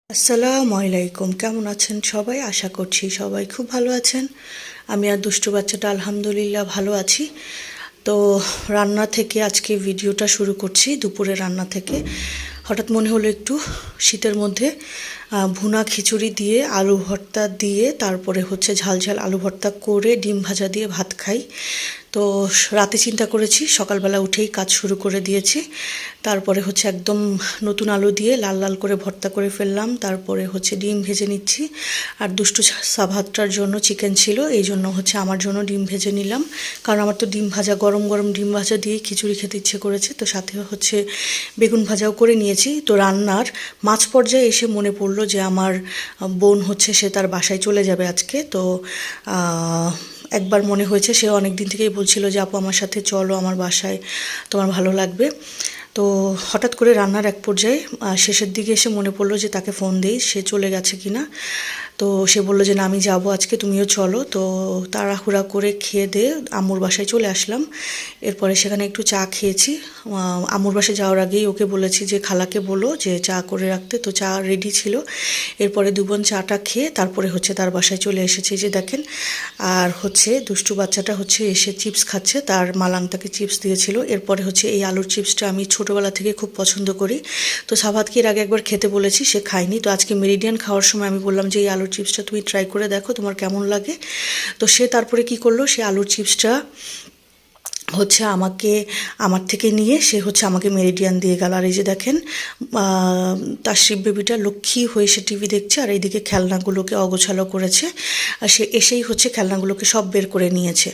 আসসালামু আলাইকুম, কেমন আছেন সবাই? আশা করছি সবাই খুব ভালো আছেন। আমি আর দুষ্টু বাচ্চাটা আলহামদুলিল্লাহ ভালো আছি। তো রান্না থেকে আজকে ভিডিওটা শুরু করছি, দুপুরে রান্না থেকে। হঠাৎ মনে হলো একটু শীতের মধ্যে ভুনা খিচুড়ি দিয়ে আলু ভর্তা দিয়ে তারপরে হচ্ছে ঝাল ঝাল আলু ভর্তা করে ডিম ভাজা দিয়ে ভাত খাই। তো রাতে চিন্তা করেছি, সকালবেলা উঠেই কাজ শুরু করে দিয়েছি। তারপরে হচ্ছে একদম নতুন আলু দিয়ে লাল লাল করে ভর্তা করে ফেললাম। তারপরে হচ্ছে ডিম ভেজে নিচ্ছি। আর দুষ্টু সাভাতটার জন্য চিকেন ছিল, এই জন্য হচ্ছে আমার জন্য ডিম ভেজে নিলাম। কারণ আমার তো ডিম ভাজা, গরম গরম ডিম ভাজা দিয়ে খিচুড়ি খেতে ইচ্ছে করেছে। তো সাথে হচ্ছে বেগুন ভাজাও করে নিয়েছি। তো রান্নার মাঝ পর্যায়ে এসে মনে পড়লো যে আমার বোন হচ্ছে সে তার বাসায় চলে যাবে আজকে। তো একবার মনে হয়েছে, সে অনেক দিন থেকেই বলছিল যে আপু আমার সাথে চলো আমার বাসায়, তোমার ভালো লাগবে। তো হঠাৎ করে রান্নার এক পর্যায়ে শেষের দিকে এসে মনে পড়লো যে তাকে ফোন দিই, সে চলে গেছে কিনা। তো সে বললো যে না আমি যাবো আজকে, তুমিও চলো। তো তাড়াহুড়া করে খেয়ে দিয়ে আম্মুর বাসায় চলে আসলাম। এরপরে সেখানে একটু চা খেয়েছি। আম্মুর বাসায় যাওয়ার আগেই ওকে বলেছি যে খালাকে বলো যে চা করে রাখতে, তো চা রেডি ছিল। এরপরে দুবোন চাটা খেয়ে তারপরে হচ্ছে তার বাসায় চলে এসেছি, যে দেখেন। আর হচ্ছে দুষ্টু বাচ্চাটা হচ্ছে এসে চিপস খাচ্ছে, তার মালাং তাকে চিপস দিয়েছিল। এরপরে হচ্ছে এই আলুর চিপসটা আমি ছোটোবেলা থেকে খুব পছন্দ করি। তো সাভাতকে এর আগে একবার খেতে বলেছি, সে খায়নি। তো আজকে মেরিডিয়ান খাওয়ার সময় আমি বললাম যে এই আলুর চিপসটা তুমি ট্রাই করে দেখো, তোমার কেমন লাগে। তো সে তারপরে কি করলো, সে আলুর চিপসটা হচ্ছে আমার থেকে নিয়ে সে হচ্ছে আমাকে মেরিডিয়ান দিয়ে গেল। আর এই যে দেখেন, তাশরিফ বেবিটা লক্ষ্মী হয়ে সে টিভি দেখছে, আর এইদিকে খেলনাগুলোকে অগোছালো করেছে। আর সে এসেই হচ্ছে খেলনাগুলোকে সব বের করে নিয়েছে।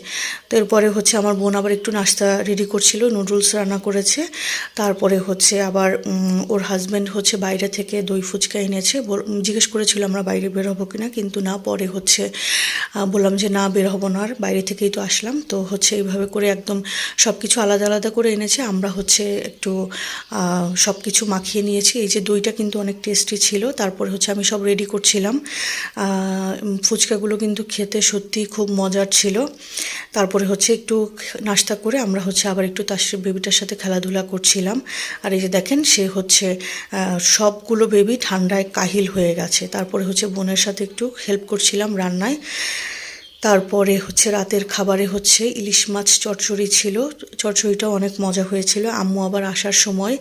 তো এরপরে হচ্ছে আমার বোন আবার একটু নাস্তা রেডি করছিল, নুডলস রান্না করেছে। তারপরে হচ্ছে আবার ওর হাজব্যান্ড হচ্ছে বাইরে থেকে দই ফুচকা এনেছে। জিজ্ঞেস করেছিল আমরা বাইরে বের হবো কিনা, কিন্তু না, পরে হচ্ছে বললাম যে না বের হবো না, আর বাইরে থেকেই তো আসলাম। তো হচ্ছে এইভাবে করে একদম সব কিছু আলাদা আলাদা করে এনেছে। আমরা হচ্ছে একটু সব কিছু মাখিয়ে নিয়েছি। এই যে দইটা কিন্তু অনেক টেস্টি ছিল। তারপরে হচ্ছে আমি সব রেডি করছিলাম। ফুচকাগুলো কিন্তু খেতে সত্যি খুব মজার ছিল। তারপরে হচ্ছে একটু নাস্তা করে আমরা হচ্ছে আবার একটু তাশরিফ বেবিটার সাথে খেলাধুলা করছিলাম। আর এই যে দেখেন, সে হচ্ছে সবগুলো বেবি ঠান্ডায় কাহিল হয়ে গেছে। তারপরে হচ্ছে বোনের সাথে একটু হেল্প করছিলাম রান্নায়। তারপরে হচ্ছে রাতের খাবারে হচ্ছে ইলিশ মাছ চচ্চড়ি ছিল। চচ্চড়িটাও অনেক মজা হয়েছিল। আম্মু আবার আসার সময়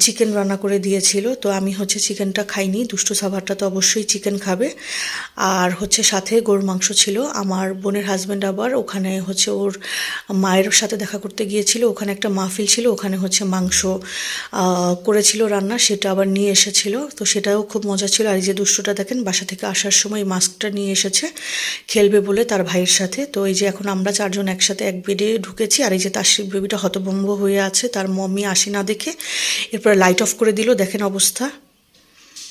চিকেন রান্না করে দিয়েছিল। তো আমি হচ্ছে চিকেনটা খাইনি, দুষ্টু সাভারটা তো অবশ্যই চিকেন খাবে। আর হচ্ছে সাথে গরুর মাংস ছিল। আমার বোনের হাজব্যান্ড আবার ওখানে হচ্ছে ওর মায়ের সাথে দেখা করতে গিয়েছিল, ওখানে একটা মাহফিল ছিল, ওখানে হচ্ছে মাংস করেছিল রান্না, সেটা আবার নিয়ে এসেছিল। তো সেটাও খুব মজা ছিল। আর এই যে দুষ্টুটা দেখেন, বাসা থেকে আসার সময় মাস্কটা নিয়ে এসেছে, খেলবে বলে তার ভাইয়ের সাথে। তো এই যে এখন আমরা চারজন একসাথে এক বেডে ঢুকেছি। আর এই যে তাশরিফ বেবিটা হতভম্ব হয়ে আছে, তার মম্মি আসে না দেখে। এরপরে লাইট অফ করে দিল, দেখেন অবস্থা।